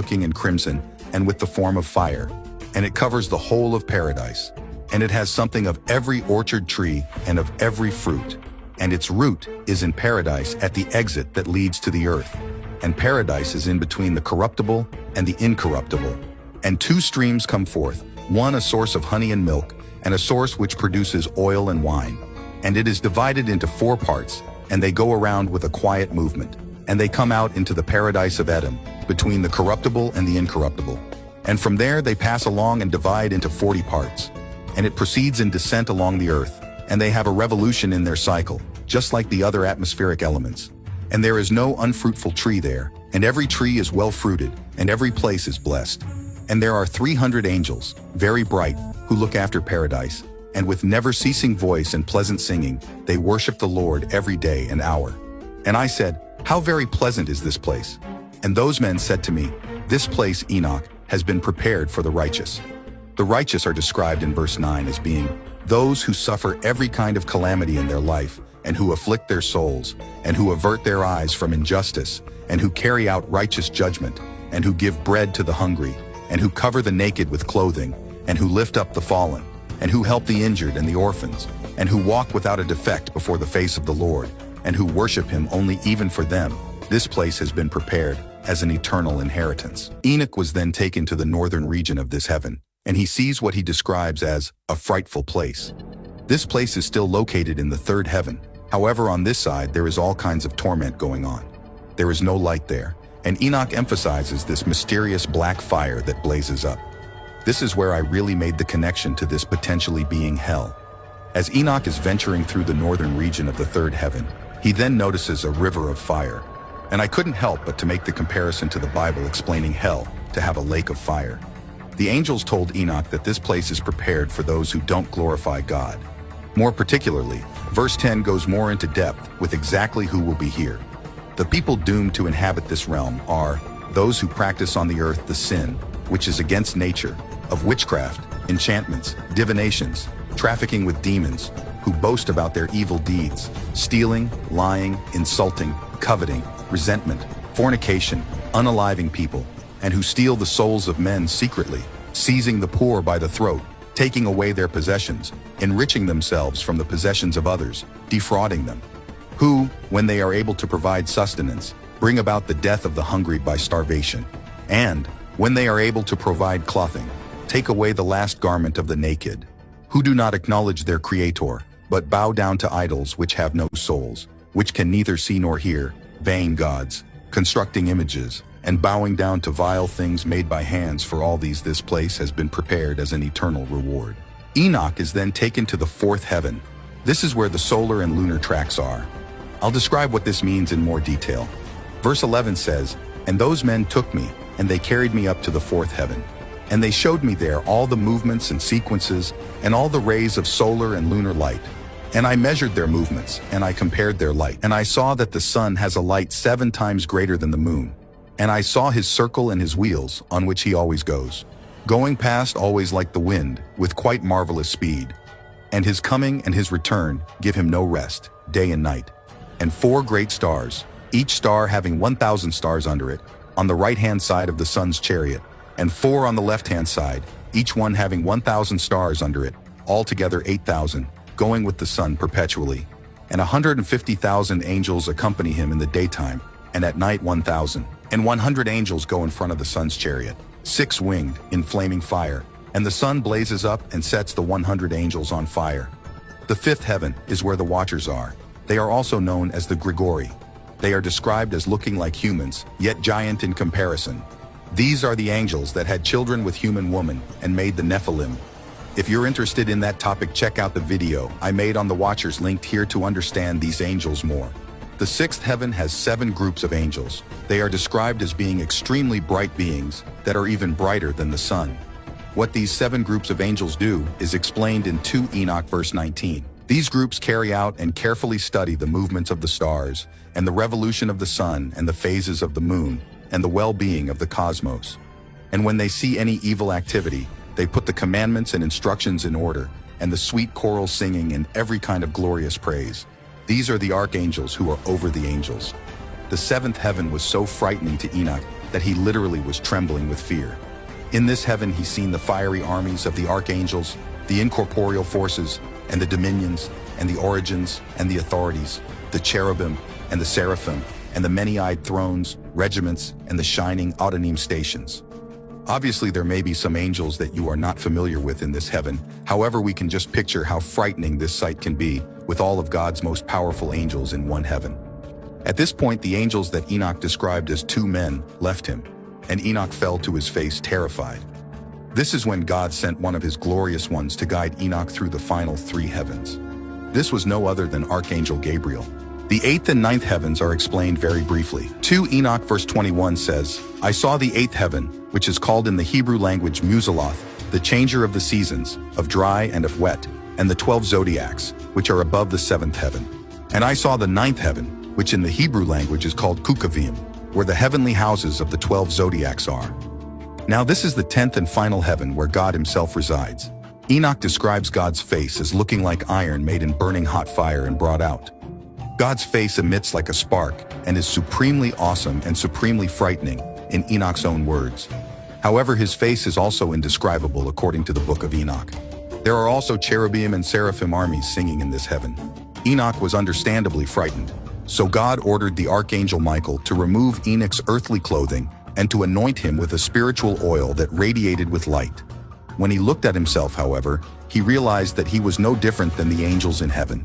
looking in crimson and with the form of fire, and it covers the whole of paradise. And it has something of every orchard tree and of every fruit. And its root is in paradise at the exit that leads to the earth. And paradise is in between the corruptible and the incorruptible. And two streams come forth, one a source of honey and milk, and a source which produces oil and wine. And it is divided into 4 parts, and they go around with a quiet movement. And they come out into the paradise of Edom, between the corruptible and the incorruptible. And from there they pass along and divide into 40 parts. And it proceeds in descent along the earth, and they have a revolution in their cycle, just like the other atmospheric elements. And there is no unfruitful tree there, and every tree is well-fruited, and every place is blessed. And there are 300 angels, very bright, who look after paradise, and with never-ceasing voice and pleasant singing, they worship the Lord every day and hour. And I said, "How very pleasant is this place?" And those men said to me, "This place, Enoch, has been prepared for the righteous." The righteous are described in verse 9 as being those who suffer every kind of calamity in their life, and who afflict their souls, and who avert their eyes from injustice, and who carry out righteous judgment, and who give bread to the hungry, and who cover the naked with clothing, and who lift up the fallen, and who help the injured and the orphans, and who walk without a defect before the face of the Lord, and who worship him only even for them. This place has been prepared as an eternal inheritance. Enoch was then taken to the northern region of this heaven, and he sees what he describes as a frightful place. This place is still located in the 3rd heaven. However, on this side, there is all kinds of torment going on. There is no light there, and Enoch emphasizes this mysterious black fire that blazes up. This is where I really made the connection to this potentially being hell. As Enoch is venturing through the northern region of the 3rd heaven, he then notices a river of fire. And I couldn't help but to make the comparison to the Bible explaining hell to have a lake of fire. The angels told Enoch that this place is prepared for those who don't glorify God. More particularly, verse 10 goes more into depth with exactly who will be here. The people doomed to inhabit this realm are those who practice on the earth the sin, which is against nature, of witchcraft, enchantments, divinations, trafficking with demons, who boast about their evil deeds, stealing, lying, insulting, coveting, resentment, fornication, unaliving people, and who steal the souls of men secretly, seizing the poor by the throat, taking away their possessions, enriching themselves from the possessions of others, defrauding them, who, when they are able to provide sustenance, bring about the death of the hungry by starvation, and, when they are able to provide clothing, take away the last garment of the naked, who do not acknowledge their Creator, but bow down to idols which have no souls, which can neither see nor hear, vain gods, constructing images, and bowing down to vile things made by hands. For all these this place has been prepared as an eternal reward. Enoch is then taken to the 4th heaven. This is where the solar and lunar tracks are. I'll describe what this means in more detail. Verse 11 says, "And those men took me, and they carried me up to the 4th heaven. And they showed me there all the movements and sequences, and all the rays of solar and lunar light. And I measured their movements, and I compared their light. And I saw that the sun has a light 7 times greater than the moon. And I saw his circle and his wheels, on which he always goes, going past always like the wind, with quite marvelous speed. And his coming and his return give him no rest, day and night. And 4 great stars, each star having 1,000 stars under it, on the right-hand side of the sun's chariot, and 4 on the left-hand side, each one having 1,000 stars under it, altogether 8,000, going with the sun perpetually. And 150,000 angels accompany him in the daytime, and at night 1,000. And 100 angels go in front of the sun's chariot, 6-winged, in flaming fire, and the sun blazes up and sets the 100 angels on fire. The 5th heaven is where the watchers are. They are also known as the Grigori. They are described as looking like humans, yet giant in comparison. These are the angels that had children with human woman and made the Nephilim. If you're interested in that topic, check out the video I made on the Watchers linked here to understand these angels more. The 6th heaven has 7 groups of angels. They are described as being extremely bright beings that are even brighter than the sun. What these 7 groups of angels do is explained in 2 Enoch verse 19. These groups carry out and carefully study the movements of the stars and the revolution of the sun and the phases of the moon and the well-being of the cosmos. And when they see any evil activity, they put the commandments and instructions in order, and the sweet choral singing and every kind of glorious praise. These are the archangels who are over the angels. The 7th heaven was so frightening to Enoch that he literally was trembling with fear. In this heaven he's seen the fiery armies of the archangels, the incorporeal forces, and the dominions, and the origins, and the authorities, the cherubim, and the seraphim, and the many-eyed thrones, regiments, and the shining autonym stations. Obviously, there may be some angels that you are not familiar with in this heaven. However, we can just picture how frightening this sight can be with all of God's most powerful angels in one heaven. At this point, the angels that Enoch described as two men left him, and Enoch fell to his face terrified. This is when God sent one of his glorious ones to guide Enoch through the final three heavens. This was no other than Archangel Gabriel. The eighth and ninth heavens are explained very briefly. 2 Enoch verse 21 says, "I saw the eighth heaven, which is called in the Hebrew language Muzaloth, the changer of the seasons, of dry and of wet, and the 12 zodiacs, which are above the seventh heaven. And I saw the ninth heaven, which in the Hebrew language is called Kukavim, where the heavenly houses of the 12 zodiacs are." Now this is the 10th and final heaven where God himself resides. Enoch describes God's face as looking like iron made in burning hot fire and brought out. God's face emits like a spark and is supremely awesome and supremely frightening, in Enoch's own words. However, his face is also indescribable according to the book of Enoch. There are also cherubim and seraphim armies singing in this heaven. Enoch was understandably frightened, so God ordered the archangel Michael to remove Enoch's earthly clothing and to anoint him with a spiritual oil that radiated with light. When he looked at himself, however, he realized that he was no different than the angels in heaven.